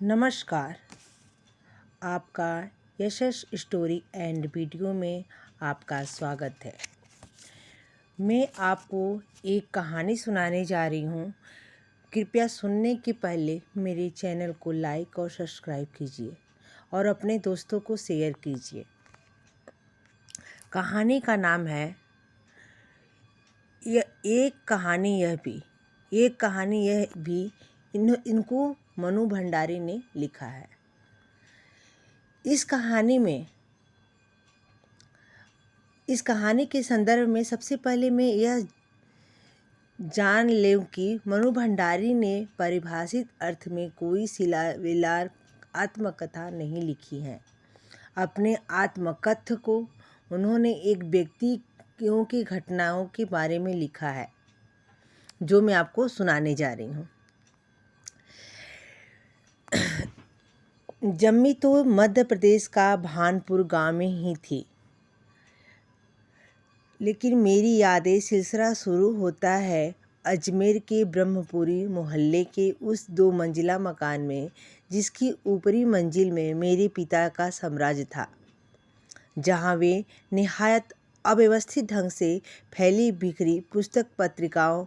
नमस्कार। आपका यशस story and video में आपका स्वागत है। मैं आपको एक कहानी सुनाने जा रही हूँ। कृपया सुनने के पहले मेरे चैनल को लाइक और सब्सक्राइब कीजिए और अपने दोस्तों को शेयर कीजिए। कहानी का नाम है एक कहानी यह भी इनको मनु भंडारी ने लिखा है। इस कहानी के संदर्भ में सबसे पहले मैं यह जान लें कि मनु भंडारी ने परिभाषित अर्थ में कोई शिलाविलार आत्मकथा नहीं लिखी है। अपने आत्मकथा को उन्होंने एक व्यक्ति की घटनाओं के बारे में लिखा है, जो मैं आपको सुनाने जा रही हूँ। जम्मी तो मध्य प्रदेश का भानपुर गांव में ही थी, लेकिन मेरी यादें सिलसिला शुरू होता है अजमेर के ब्रह्मपुरी मोहल्ले के उस 2 मंजिला मकान में, जिसकी ऊपरी मंजिल में मेरे पिता का साम्राज्य था, जहाँ वे निहायत अव्यवस्थित ढंग से फैली बिखरी पुस्तक पत्रिकाओं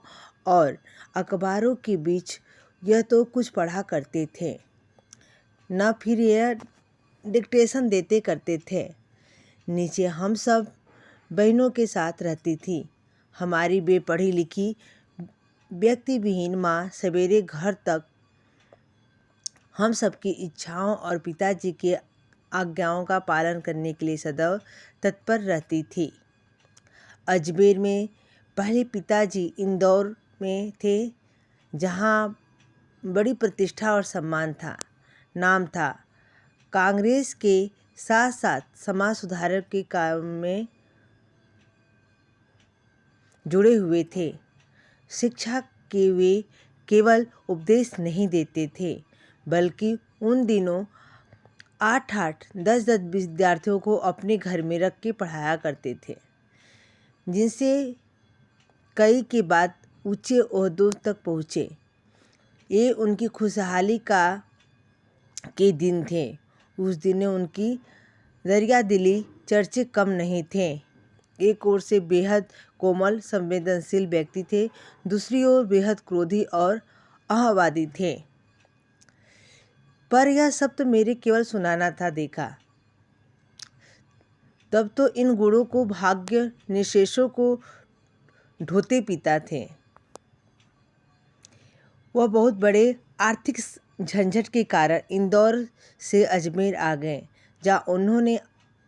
और अखबारों के बीच यह तो कुछ पढ़ा करते थे, न फिर यह डिक्टेशन देते करते थे। नीचे हम सब बहनों के साथ रहती थी। हमारी बेपढ़ी लिखी व्यक्ति विहीन माँ सवेरे घर तक हम सबकी इच्छाओं और पिताजी के आज्ञाओं का पालन करने के लिए सदैव तत्पर रहती थी। अजमेर में पहले पिताजी इंदौर में थे, जहाँ बड़ी प्रतिष्ठा और सम्मान था। नाम था, कांग्रेस के साथ साथ समाज सुधार के काम में जुड़े हुए थे। शिक्षा के वे केवल उपदेश नहीं देते थे, बल्कि उन दिनों 8-8, 10-10 विद्यार्थियों को अपने घर में रख के पढ़ाया करते थे, जिनसे कई के बाद ऊंचे ओहदों तक पहुँचे। ये उनकी खुशहाली के दिन थे। उस दिन उनकी दरियादिली चर्चे कम नहीं थे। एक ओर से बेहद कोमल संवेदनशील व्यक्ति थे, दूसरी ओर बेहद क्रोधी और अहंवादी थे। पर यह सब तो मेरे केवल सुनाना था देखा। तब तो इन गुणों को भाग्य निशेषों को ढोते पीता थे। वह बहुत बड़े आर्थिक झंझट के कारण इंदौर से अजमेर आ गए, जहाँ उन्होंने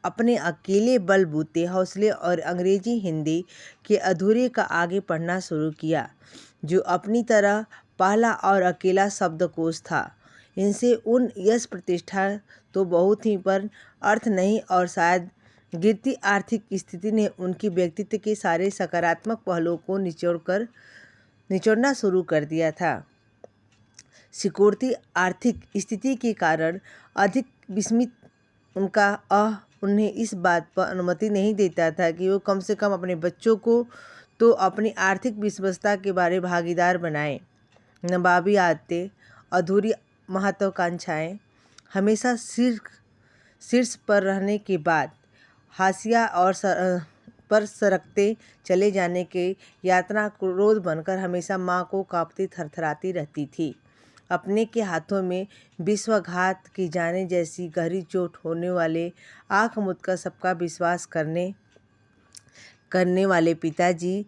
अपने अकेले बलबूते हौसले और अंग्रेजी हिंदी के अधूरे का आगे पढ़ना शुरू किया, जो अपनी तरह पहला और अकेला शब्दकोश था। इनसे उन यश प्रतिष्ठा तो बहुत ही, पर अर्थ नहीं, और शायद गिरती आर्थिक स्थिति ने उनके व्यक्तित्व के सारे सकारात्मक पहलुओं को निचोड़ना शुरू कर दिया था। सिकुड़ती आर्थिक स्थिति के कारण अधिक विस्मित उनका उन्हें इस बात पर अनुमति नहीं देता था कि वो कम से कम अपने बच्चों को तो अपनी आर्थिक विषमता के बारे भागीदार बनाएं। नवाबी आदतें, अधूरी महत्वाकांक्षाएं, हमेशा शीर्ष पर रहने के बाद हाशिया और पर सरकते चले जाने के यातना क्रोध बनकर हमेशा माँ को कांपती थरथराती रहती थी। अपने के हाथों में विश्वासघात की जाने जैसी गहरी चोट होने वाले, आँख मूंद कर सबका विश्वास करने वाले पिताजी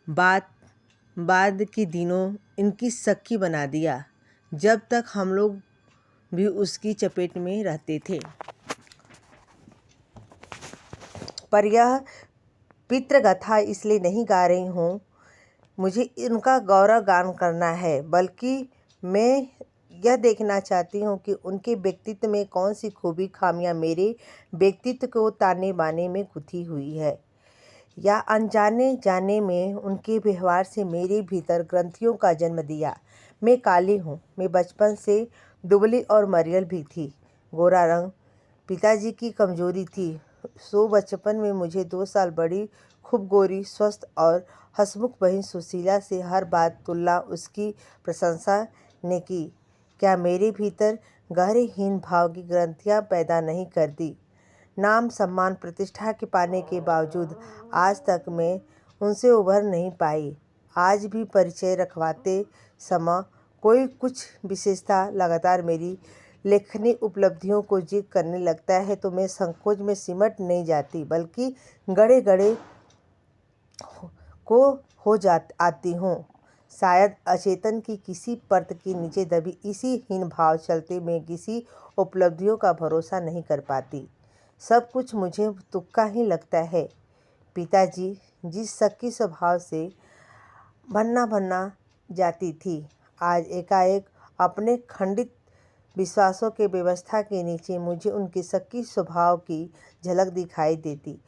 बाद के दिनों इनकी सखी बना दिया, जब तक हम लोग भी उसकी चपेट में रहते थे। पर यह पितृगाथा इसलिए नहीं गा रही हूँ मुझे उनका गौरव गान करना है, बल्कि मैं यह देखना चाहती हूँ कि उनके व्यक्तित्व में कौन सी खूबी खामियाँ मेरे व्यक्तित्व को ताने बाने में गुथी हुई है, या अनजाने जाने में उनके व्यवहार से मेरे भीतर ग्रंथियों का जन्म दिया। मैं काली हूँ। मैं बचपन से दुबली और मरियल भी थी। गोरा रंग पिताजी की कमजोरी थी, सो बचपन में मुझे 2 साल बड़ी खूब गोरी, स्वस्थ और हंसमुख बहन सुशीला से हर बात तुलना उसकी प्रशंसा ने की। क्या मेरे भीतर गहरे हीन भाव की ग्रंथियां पैदा नहीं करती। नाम, सम्मान, प्रतिष्ठा के पाने के बावजूद आज तक मैं उनसे उभर नहीं पाई। आज भी परिचय रखवाते समय कोई कुछ विशेषता लगातार मेरी लेखनी उपलब्धियों को जिक्र करने लगता है तो मैं संकोच में सिमट नहीं जाती, बल्कि गड़े गड़े को हो आती हूँ। शायद अचेतन की किसी परत के नीचे दबी इसी हीन भाव चलते मैं किसी उपलब्धियों का भरोसा नहीं कर पाती। सब कुछ मुझे तुक्का ही लगता है। पिताजी जिस शक्की स्वभाव से भन्ना जाती थी, आज एकाएक अपने खंडित विश्वासों के व्यवस्था के नीचे मुझे उनके शक्की स्वभाव की झलक दिखाई देती।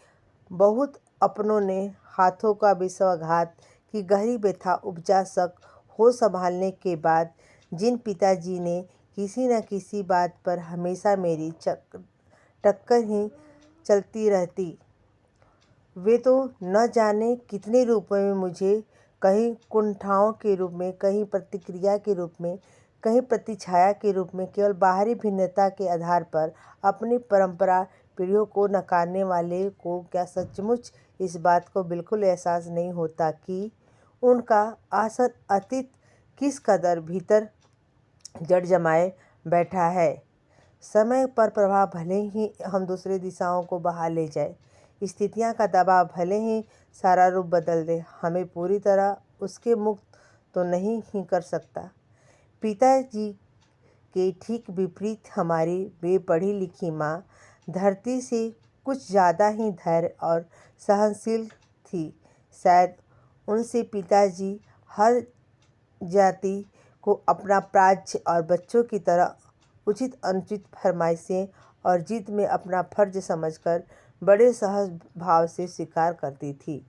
बहुत अपनों ने हाथों का विश्वासघात की गहरी व्यथा उपजा शक हो संभालने के बाद जिन पिताजी ने किसी न किसी बात पर हमेशा मेरी टक्कर ही चलती रहती, वे तो न जाने कितने रूपों में मुझे कहीं कुंठाओं के रूप में, कहीं प्रतिक्रिया के रूप में, कहीं प्रतिछाया के रूप में, केवल बाहरी भिन्नता के आधार पर अपनी परंपरा पीढ़ियों को नकारने वाले को क्या सचमुच इस बात को बिल्कुल एहसास नहीं होता कि उनका आसन अतीत किस कदर भीतर जड़ जमाए बैठा है। समय पर प्रभाव भले ही हम दूसरे दिशाओं को बहा ले जाए, स्थितियां का दबाव भले ही सारा रूप बदल दे, हमें पूरी तरह उसके मुक्त तो नहीं ही कर सकता। पिताजी के ठीक विपरीत हमारी वे पढ़ी लिखी माँ धरती से कुछ ज़्यादा ही धैर्य और सहनशील थी। शायद उनसे पिताजी हर जाति को अपना प्राज्य और बच्चों की तरह उचित अनुचित फरमाइशें और जिद में अपना फर्ज समझकर बड़े सहज भाव से स्वीकार करती थी।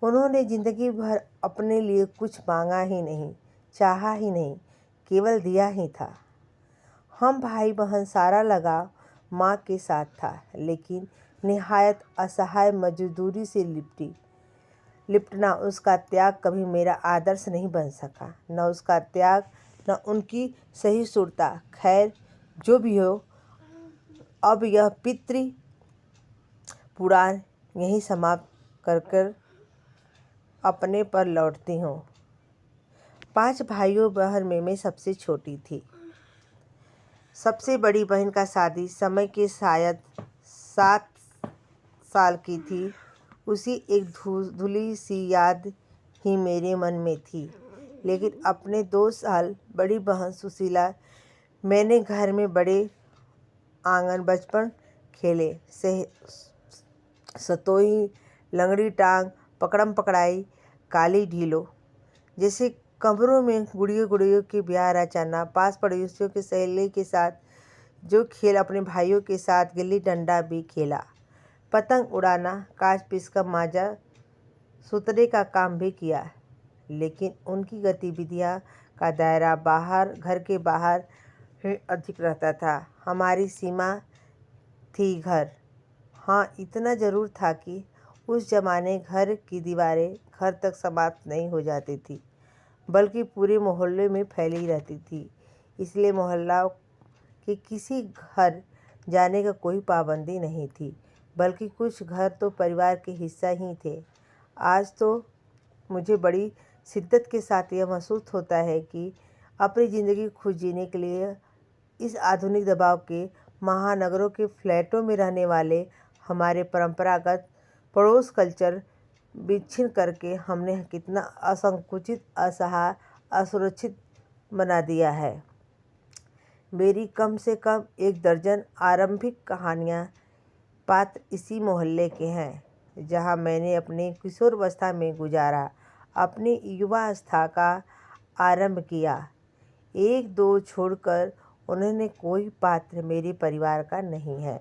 उन्होंने जिंदगी भर अपने लिए कुछ मांगा ही नहीं, चाहा ही नहीं, केवल दिया ही था। हम भाई बहन सारा लगाव माँ के साथ था, लेकिन निहायत असहाय मजदूरी से लिपटना उसका त्याग कभी मेरा आदर्श नहीं बन सका। न उसका त्याग, न उनकी सहिष्णुता। खैर, जो भी हो, अब यह पितृ पुराण यहीं समाप्त कर अपने पर लौटती हूँ। 5 भाइयों बहन में मैं सबसे छोटी थी। सबसे बड़ी बहन का शादी समय के शायद 7 साल की थी। उसी एक धुली सी याद ही मेरे मन में थी। लेकिन अपने 2 साल बड़ी बहन सुशीला मैंने घर में बड़े आंगन बचपन खेले, सतोई, लंगड़ी टांग, पकड़म पकड़ाई, काली ढीलो जैसे कमरों में गुड़ियों गुड़ियों के ब्याह रचाना, पास पड़ोसियों के सहेली के साथ जो खेल, अपने भाइयों के साथ गिल्ली डंडा भी खेला, पतंग उड़ाना, काच पीस का माजा सुतने का काम भी किया। लेकिन उनकी गतिविधियां का दायरा घर के बाहर ही अधिक रहता था। हमारी सीमा थी घर। हाँ, इतना ज़रूर था कि उस जमाने घर की दीवारें घर तक समाप्त नहीं हो जाती थी, बल्कि पूरे मोहल्ले में फैली रहती थी। इसलिए मोहल्ला के किसी घर जाने का कोई पाबंदी नहीं थी, बल्कि कुछ घर तो परिवार के हिस्सा ही थे। आज तो मुझे बड़ी शिद्दत के साथ यह महसूस होता है कि अपनी ज़िंदगी खुद जीने के लिए इस आधुनिक दबाव के महानगरों के फ्लैटों में रहने वाले हमारे परंपरागत पड़ोस कल्चर विच्छिन्न करके हमने कितना असंकुचित, असहाय, असुरक्षित बना दिया है। मेरी कम से कम 1 दर्जन आरंभिक कहानियाँ पात्र इसी मोहल्ले के हैं, जहाँ मैंने अपने किशोरावस्था में गुजारा, अपनी युवावस्था का आरंभ किया। 1-2 छोड़कर उन्होंने कोई पात्र मेरे परिवार का नहीं है।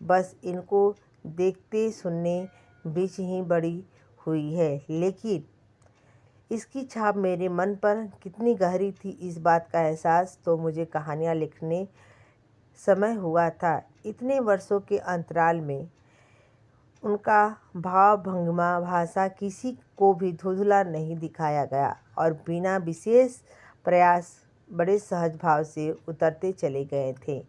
बस इनको देखते सुनने बीच ही बड़ी हुई है, लेकिन इसकी छाप मेरे मन पर कितनी गहरी थी, इस बात का एहसास तो मुझे कहानियाँ लिखने समय हुआ था। इतने वर्षों के अंतराल में उनका भाव, भंगिमा, भाषा किसी को भी धुंधला नहीं दिखाया गया और बिना विशेष प्रयास बड़े सहज भाव से उतरते चले गए थे।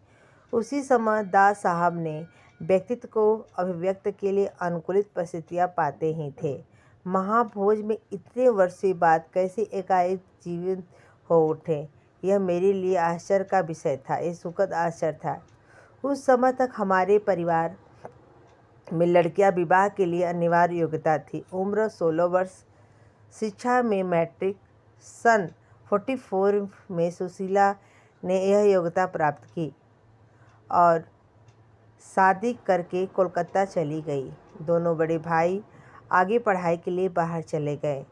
उसी समय दास साहब ने व्यक्तित्व को अभिव्यक्त के लिए अनुकूलित परिस्थितियाँ पाते ही थे। महाभोज में इतने वर्षों बाद कैसे एकाएक जीवित हो उठे, यह मेरे लिए आश्चर्य का विषय था। ये सुखद आश्चर्य था। उस समय तक हमारे परिवार में लड़कियां विवाह के लिए अनिवार्य योग्यता थी। उम्र 16 वर्ष, शिक्षा में मैट्रिक। सन 44 में सुशीला ने यह योग्यता प्राप्त की और शादी करके कोलकाता चली गई। दोनों बड़े भाई आगे पढ़ाई के लिए बाहर चले गए।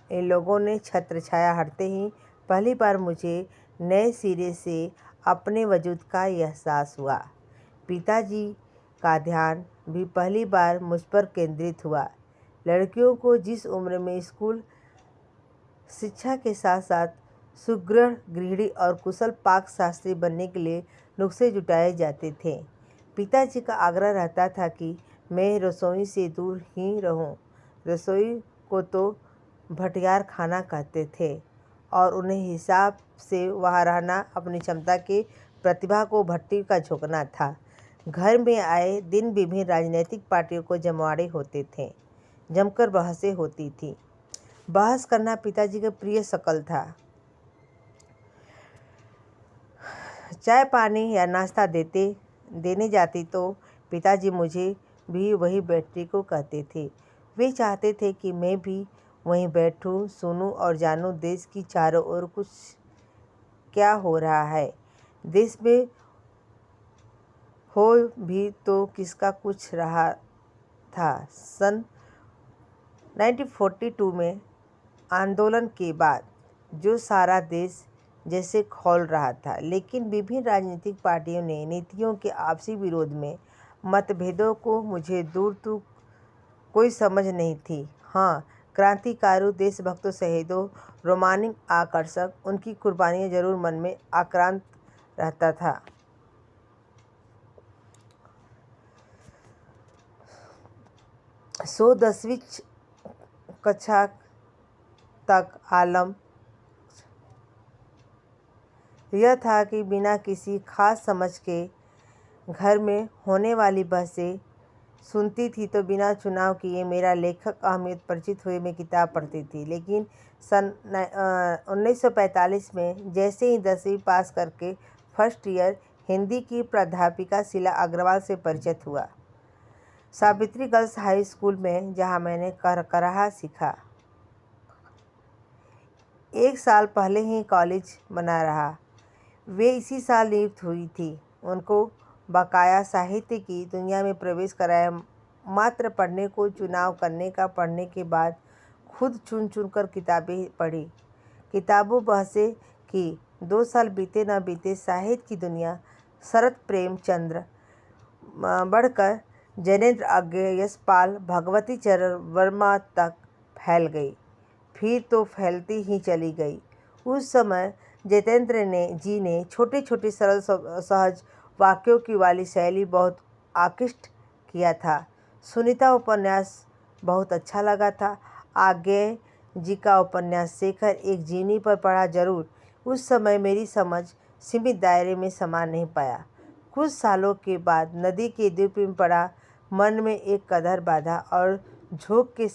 इन लोगों ने छत्र छाया हटते ही पहली बार मुझे नए सिरे से अपने वजूद का एहसास हुआ। पिताजी का ध्यान भी पहली बार मुझ पर केंद्रित हुआ। लड़कियों को जिस उम्र में स्कूल शिक्षा के साथ साथ सुगृह गृहिणी और कुशल पाक शास्त्री बनने के लिए नुस्खे जुटाए जाते थे, पिताजी का आग्रह रहता था कि मैं रसोई से दूर ही रहूं। रसोई को तो भटियार खाना कहते थे और उन्हें हिसाब से वहाँ रहना अपनी क्षमता के प्रतिभा को भट्टी का झोंकना था। घर में आए दिन विभिन्न राजनीतिक पार्टियों को जमवाड़े होते थे। जमकर बहसें होती थी। बहस करना पिताजी का प्रिय शकल था। चाय पानी या नाश्ता देने जाती तो पिताजी मुझे भी वही बैठने को कहते थे। वे चाहते थे कि मैं भी वहीं बैठूं, सुनूं और जानूं देश की चारों ओर कुछ क्या हो रहा है। देश में हो भी तो किसका कुछ रहा था। सन 1942 में आंदोलन के बाद जो सारा देश जैसे खौल रहा था, लेकिन विभिन्न राजनीतिक पार्टियों ने नीतियों के आपसी विरोध में मतभेदों को मुझे दूर तक कोई समझ नहीं थी। हाँ, क्रांतिकारियों, देशभक्तों, शहीदों, रोमांटिक आकर्षक, उनकी कुर्बानियाँ जरूर मन में आक्रांत रहता था। सो 10वीं कक्षा तक आलम यह था कि बिना किसी खास समझ के घर में होने वाली बहसें सुनती थी तो बिना चुनाव किए मेरा लेखक अहमियत परिचित हुए मैं किताब पढ़ती थी। लेकिन सन 1945 में जैसे ही 10वीं पास करके फर्स्ट ईयर हिंदी की प्राध्यापिका शीला अग्रवाल से परिचित हुआ। सावित्री गर्ल्स हाई स्कूल में, जहाँ मैंने कराहा सीखा। एक साल पहले ही कॉलेज बना रहा। वे इसी साल नियुक्त हुई थी। उनको बकाया साहित्य की दुनिया में प्रवेश कराया। मात्र पढ़ने को चुनाव करने का, पढ़ने के बाद खुद चुन चुन कर किताबें पढ़ी, किताबों बहसें की। 2 साल बीते न बीते साहित्य की दुनिया शरत प्रेमचंद्र बढ़कर जैनेन्द्र अज्ञे, यशपाल, भगवती चरण वर्मा तक फैल गई। फिर तो फैलती ही चली गई। उस समय जैनेन्द्र जी ने छोटे छोटे सरल सहज वाक्यों की वाली शैली बहुत आकृष्ट किया था। सुनीता उपन्यास बहुत अच्छा लगा था। आज्ञे जी का उपन्यास शेखर एक जीवनी पर पढ़ा जरूर। उस समय मेरी समझ सीमित दायरे में समा नहीं पाया। कुछ सालों के बाद नदी के द्वीप में पड़ा। मन में एक कदर बाधा और झोंक के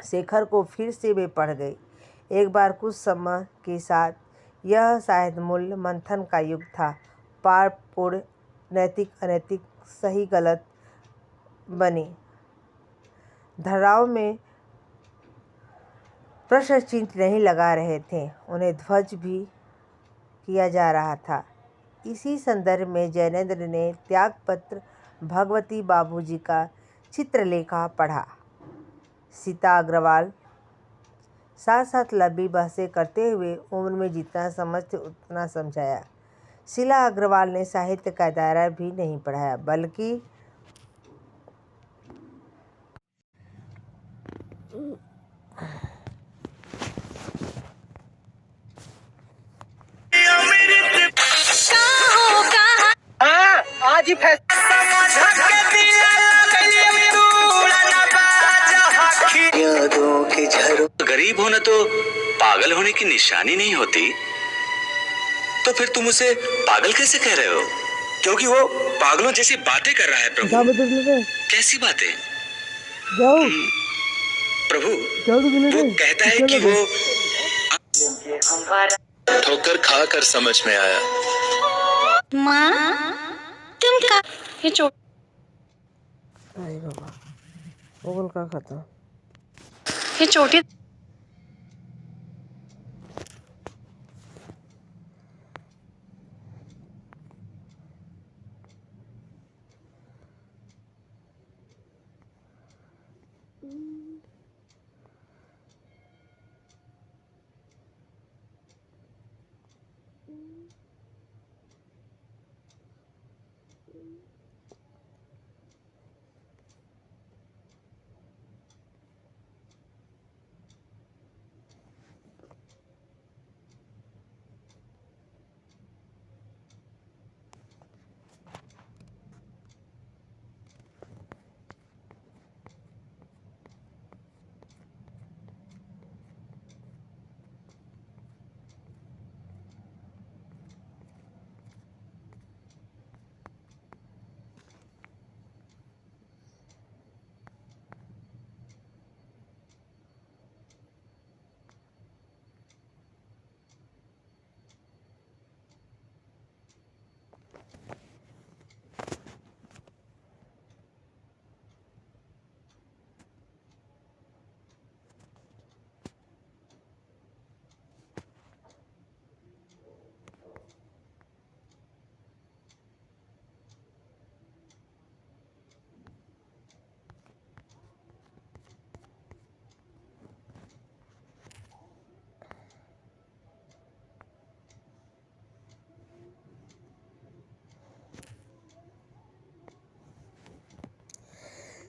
शेखर को फिर से वे पढ़ गई एक बार। कुछ समय के साथ यह शायद मूल्य मंथन का युग था। पार पूर्ण, नैतिक अनैतिक, सही गलत बनी धाराओं में प्रश्न चिन्ह नहीं लगा रहे थे, उन्हें ध्वज भी किया जा रहा था। इसी संदर्भ में जैनेन्द्र ने त्यागपत्र भगवती बाबूजी का चित्रलेखा पढ़ा। सीता अग्रवाल साथ साथ लंबी बहसें करते हुए उम्र में जितना समझते उतना समझाया। शीला अग्रवाल ने साहित्य का दायरा भी नहीं बढ़ाया, बल्कि आज ही गरीब होना तो पागल होने की निशानी नहीं होती। तो फिर तुम उसे पागल कैसे कह रहे हो? क्योंकि वो पागलों जैसी बातें कर रहा है जाओ प्रभु। बेटे ले कैसी बातें? जाओ प्रभु, जाओ तो ले वो कहता है कि वो ठोकर खा कर समझ में आया। माँ, तुम का ये चोट अरे बाबा वो बोल का खाता ये चोटी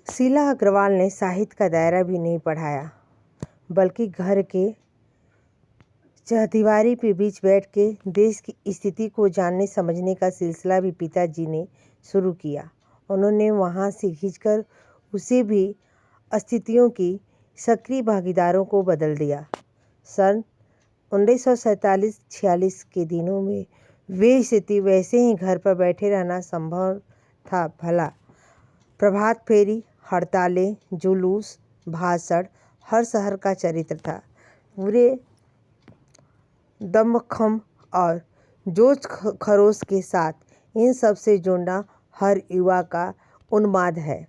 शीला अग्रवाल ने साहित्य का दायरा भी नहीं बढ़ाया बल्कि घर के चहदीवारी के बीच बैठ के देश की स्थिति को जानने समझने का सिलसिला भी पिताजी ने शुरू किया। उन्होंने वहाँ से खींचकर उसे भी स्थितियों की सक्रिय भागीदारों को बदल दिया। सन 1947-46 के दिनों में वे स्थिति वैसे ही घर पर बैठे रहना संभव था भला। प्रभात फेरी, हड़तालें, जुलूस, भाषण हर शहर का चरित्र था। पूरे दमखम और जोश खरोश के साथ इन सब से जुड़ना हर युवा का उन्माद है।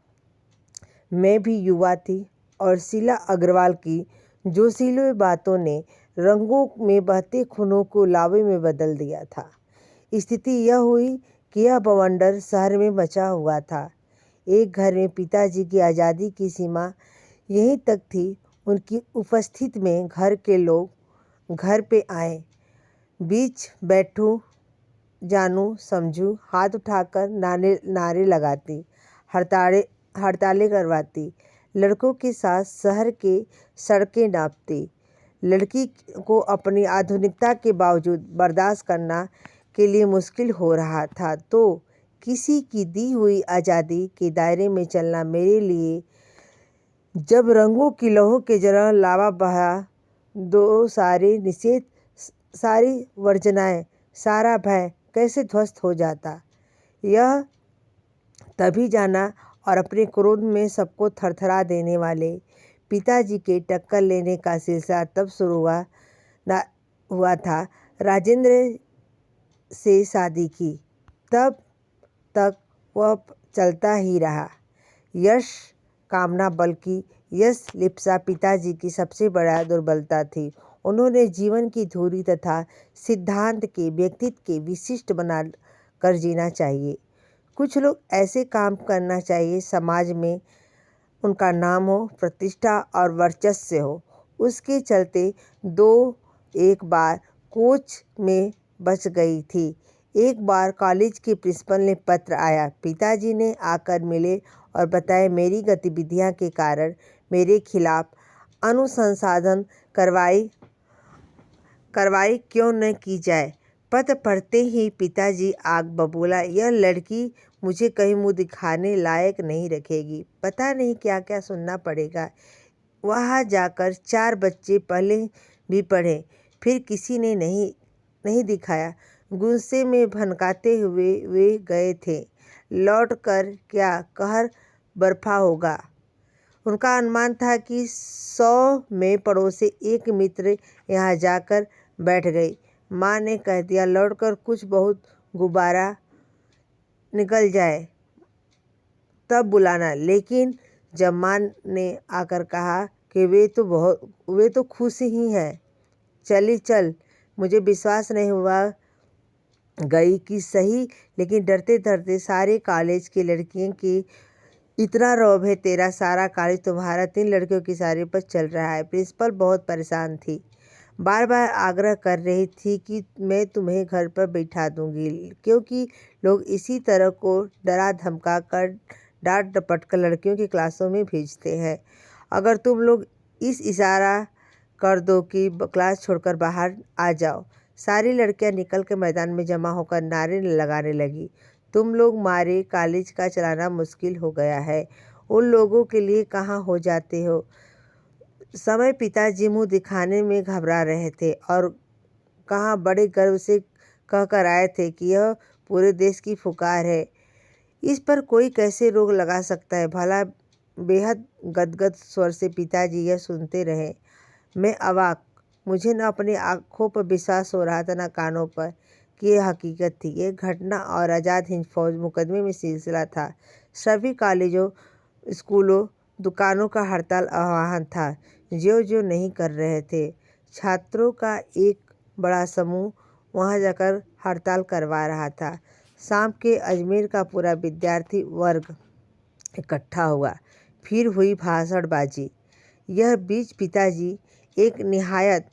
मैं भी युवा थी और शीला अग्रवाल की जोशीली बातों ने रंगों में बहते खूनों को लावे में बदल दिया था। स्थिति यह हुई कि यह बवंडर शहर में मचा हुआ था। एक घर में पिताजी की आज़ादी की सीमा यहीं तक थी। उनकी उपस्थिति में घर के लोग घर पे आए, बीच बैठूं, जानू समझू, हाथ उठाकर नारे लगाती, हड़तालें करवाती, लड़कों के साथ शहर के सड़कें नापती। लड़की को अपनी आधुनिकता के बावजूद बर्दाश्त करना के लिए मुश्किल हो रहा था, तो किसी की दी हुई आज़ादी के दायरे में चलना मेरे लिए जब रंगों की लहू के जरा लावा बहा, दो सारे निषेध, सारी वर्जनाएं, सारा भय कैसे ध्वस्त हो जाता, यह तभी जाना। और अपने क्रोध में सबको थरथरा देने वाले पिताजी के टक्कर लेने का सिलसिला तब शुरू हुआ था। राजेंद्र से शादी की तब तक वह चलता ही रहा। यश कामना बल्कि यश लिप्सा पिताजी की सबसे बड़ा दुर्बलता थी। उन्होंने जीवन की धुरी तथा सिद्धांत के व्यक्तित्व के विशिष्ट बना कर जीना चाहिए। कुछ लोग ऐसे काम करना चाहिए समाज में उनका नाम हो, प्रतिष्ठा और वर्चस्व हो। उसके चलते एक बार कोच में बच गई थी। एक बार कॉलेज के प्रिंसिपल ने पत्र आया, पिताजी ने आकर मिले और बताया मेरी गतिविधियां के कारण मेरे खिलाफ अनुसंधान कार्रवाई क्यों न की जाए। पत्र पढ़ते ही पिताजी आग बबूला, यह लड़की मुझे कहीं मुंह दिखाने लायक नहीं रखेगी, पता नहीं क्या क्या सुनना पड़ेगा। वहाँ जाकर 4 बच्चे पहले भी पढ़े, फिर किसी ने नहीं दिखाया। गुस्से में भनकाते हुए वे गए थे। लौट कर क्या कहर बरपा होगा। उनका अनुमान था कि 100 में पड़ोसी एक मित्र यहाँ जाकर बैठ गई। माँ ने कह दिया, लौटकर कुछ बहुत गुब्बारा निकल जाए तब बुलाना। लेकिन जब माँ ने आकर कहा कि वे तो खुश ही हैं, चली चल। मुझे विश्वास नहीं हुआ। गई कि सही, लेकिन डरते डरते सारे कॉलेज की लड़कियों की इतना रौब है तेरा, सारा कॉलेज तुम्हारा 3 लड़कियों की सारी पर चल रहा है। प्रिंसिपल बहुत परेशान थी, बार बार आग्रह कर रही थी कि मैं तुम्हें घर पर बैठा दूंगी, क्योंकि लोग इसी तरह को डरा धमका कर डांट डपट कर लड़कियों की क्लासों में भेजते हैं। अगर तुम लोग इस इशारा कर दो कि क्लास छोड़कर बाहर आ जाओ। सारी लड़कियां निकल के मैदान में जमा होकर नारे लगाने लगी, तुम लोग मारे कॉलेज का चलाना मुश्किल हो गया है, उन लोगों के लिए कहाँ हो जाते हो। समय पिताजी मुंह दिखाने में घबरा रहे थे और कहाँ बड़े गर्व से कह कर आए थे कि यह पूरे देश की पुकार है, इस पर कोई कैसे रोक लगा सकता है भला। बेहद गदगद स्वर से पिताजी यह सुनते रहे। मैं अवाक, मुझे न अपनी आंखों पर विश्वास हो रहा था न कानों पर कि यह हकीकत थी। यह घटना और आज़ाद हिंद फौज मुकदमे में सिलसिला था। सभी कॉलेजों, स्कूलों, दुकानों का हड़ताल आह्वान था, जो नहीं कर रहे थे। छात्रों का एक बड़ा समूह वहां जाकर हड़ताल करवा रहा था। शाम के अजमेर का पूरा विद्यार्थी वर्ग इकट्ठा हुआ। फिर हुई भाषणबाजी। यह बीच पिताजी एक निहायत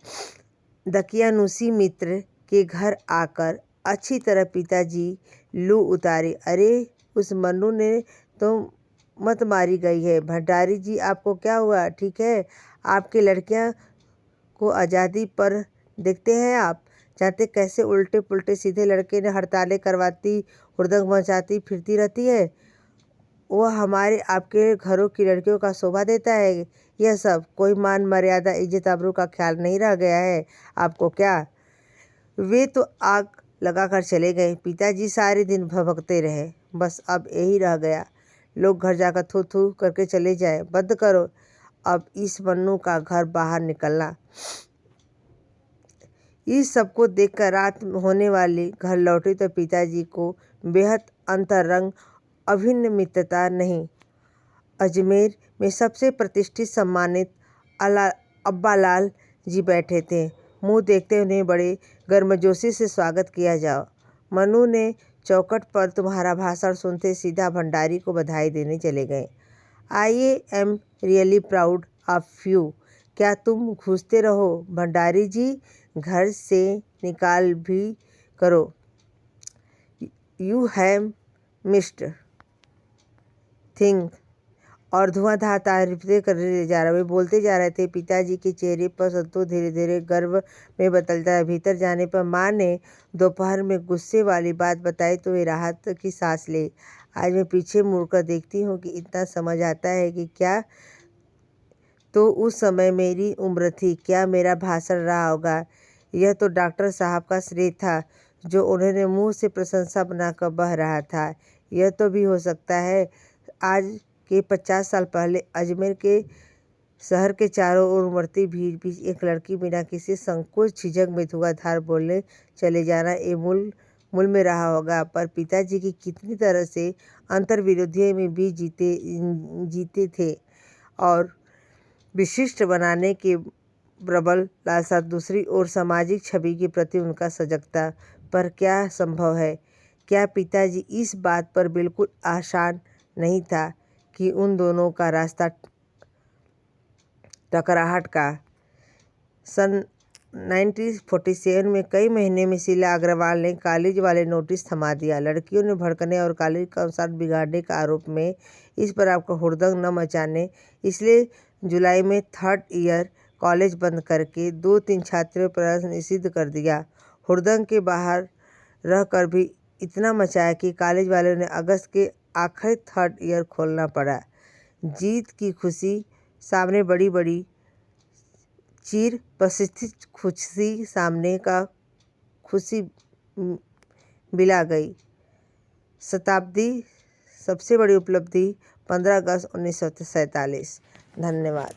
दकियानूसी मित्र के घर आकर अच्छी तरह पिताजी लू उतारे। अरे उस मन्नू ने तो मत मारी गई है। भंडारी जी, आपको क्या हुआ? ठीक है, आपकी लड़कियां को आज़ादी पर देखते हैं आप, जानते कैसे उल्टे पुल्टे सीधे लड़के ने हड़तालें करवाती, हुड़दंग मचाती फिरती रहती है। वह हमारे आपके घरों की लड़कियों का शोभा देता है। यह सब कोई मान मर्यादा इज्जत आबरू का ख्याल नहीं रह गया है आपको क्या? वे तो आग लगाकर चले गए। पिताजी सारे दिन भभकते रहे, बस अब यही रह गया, लोग घर जाकर थू थू करके चले जाए। बंद करो अब इस मन्नू का घर बाहर निकलना। इस सबको देखकर रात होने वाली घर लौटी तो पिताजी को बेहद अंतरंग अभिन्न मित्रता नहीं। अजमेर में सबसे प्रतिष्ठित सम्मानित अब्बालाल जी बैठे थे। मुंह देखते उन्हें बड़े गर्मजोशी से स्वागत किया जाओ। मनु ने चौखट पर तुम्हारा भाषण सुनते सीधा भंडारी को बधाई देने चले गए। I am really proud of you. क्या तुम घुसते रहो भंडारी जी, घर से निकाल भी करो। You have missed thing. और धुआंधार तारीफें करने जा रहे, वे बोलते जा रहे थे। पिताजी के चेहरे पर संतोष धीरे धीरे गर्व में बदलता है। भीतर जाने पर माँ ने दोपहर में गुस्से वाली बात बताई तो वे राहत की सांस ले। आज मैं पीछे मुड़कर देखती हूँ कि इतना समझ आता है कि क्या तो उस समय मेरी उम्र थी, क्या मेरा भाषण रहा होगा। यह तो डॉक्टर साहब का श्रेय था जो उन्होंने मुंह से प्रशंसा बनाकर बह रहा था। यह तो भी हो सकता है आज के 50 साल पहले अजमेर के शहर के चारों ओर उमड़ती भीड़ बीच एक लड़की बिना किसी संकोच झिझक में धुआंधार बोलने चले जाना ये मूल में रहा होगा। पर पिताजी की कितनी तरह से अंतर्विरोधियों में भी जीते थे और विशिष्ट बनाने के प्रबल लालसा। दूसरी ओर सामाजिक छवि के प्रति उनका सजगता। पर क्या संभव है, क्या पिताजी इस बात पर बिल्कुल आसान नहीं था कि उन दोनों का रास्ता टकराहट का। सन 1947 में कई महीने में शीला अग्रवाल ने कॉलेज वाले नोटिस थमा दिया। लड़कियों ने भड़कने और कॉलेज का अनुशासन बिगाड़ने का आरोप में इस पर आपको हुड़दंग न मचाने, इसलिए जुलाई में 3rd ईयर कॉलेज बंद करके 2-3 छात्रों पर निषिद्ध कर दिया। हुड़दंग के बाहर रहकर भी इतना मचाया कि कॉलेज वालों ने अगस्त के आखिर 3rd ईयर खोलना पड़ा। जीत की खुशी सामने बड़ी बड़ी चीर प्रतिष्ठित खुशी सामने का खुशी बिला गई। शताब्दी सबसे बड़ी उपलब्धि 15 अगस्त 1947। धन्यवाद।